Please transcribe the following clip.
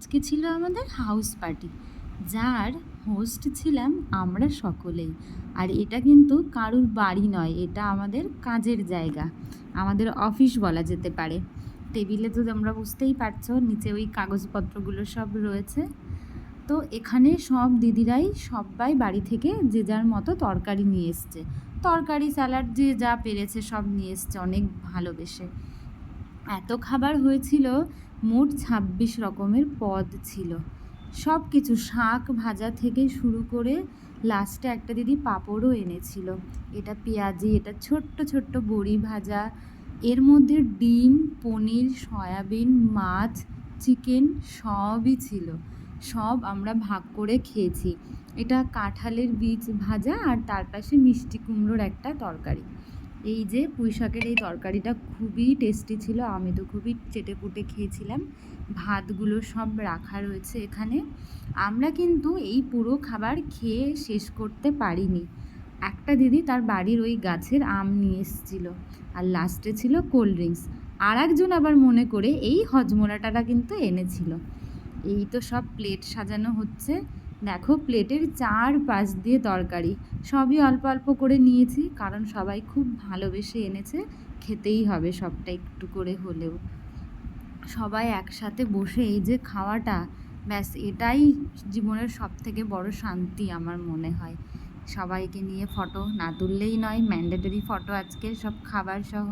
আজকে ছিল আমাদের হাউস পার্টি, যার হোস্ট ছিলাম আমরা সকলেই। আর এটা কিন্তু কারুর বাড়ি নয়, এটা আমাদের কাজের জায়গা, আমাদের অফিস বলা যেতে পারে। টেবিলে তো তোমরা বুঝতেই পারছো, নিচে ওই কাগজপত্রগুলো সব রয়েছে। তো এখানে সব দিদিরাই সবাই বাড়ি থেকে যে যার মতো তরকারি নিয়ে এসছে, তরকারি স্যালাড যে যা পেরেছে সব নিয়ে এসছে অনেক ভালোবেসে। এত খাবার হয়েছিল, মোট ২৬ রকমের পদ ছিল। সব কিছু শাক ভাজা থেকে শুরু করে লাস্টে একটা দিদি পাঁপড়ও এনেছিল। এটা পেঁয়াজি, এটা ছোট্ট ছোট্ট বড়ি ভাজা, এর মধ্যে ডিম, পনির, সয়াবিন, মাছ, চিকেন সবই ছিল। সব আমরা ভাগ করে খেয়েছি। এটা কাঁঠালের বীজ ভাজা আর তার পাশে মিষ্টি কুমড়োর একটা তরকারি। এই যে পুঁই শাকের এই তরকারিটা খুবই টেস্টি ছিল, আমি তো খুবই চেটেপুটে খেয়েছিলাম। ভাতগুলো সব রাখা রয়েছে এখানে। আমরা কিন্তু এই পুরো খাবার খেয়ে শেষ করতে পারিনি। একটা দিদি তার বাড়ির ওই গাছের আম নিয়ে এসেছিল, আর লাস্টে ছিল কোল্ড ড্রিঙ্কস। আর একজন আবার মনে করে এই হজমোলাটাটা কিন্তু এনেছিল। এই তো সব প্লেট সাজানো হচ্ছে। দেখো প্লেটের চারপাশ দিয়ে তরকারি, সবই অল্প অল্প করে নিয়েছি, কারণ সবাই খুব ভালোবেসে এনেছে, খেতেই হবে সবটা একটু করে হলেও। সবাই একসাথে বসে এই যে খাওয়াটা, ব্যাস এটাই জীবনের সব থেকে বড় শান্তি আমার মনে হয়। সবাইকে নিয়ে ফটো না তুললেই নয়, ম্যান্ডেটরি ফটো আজকে সব খাবার সহ।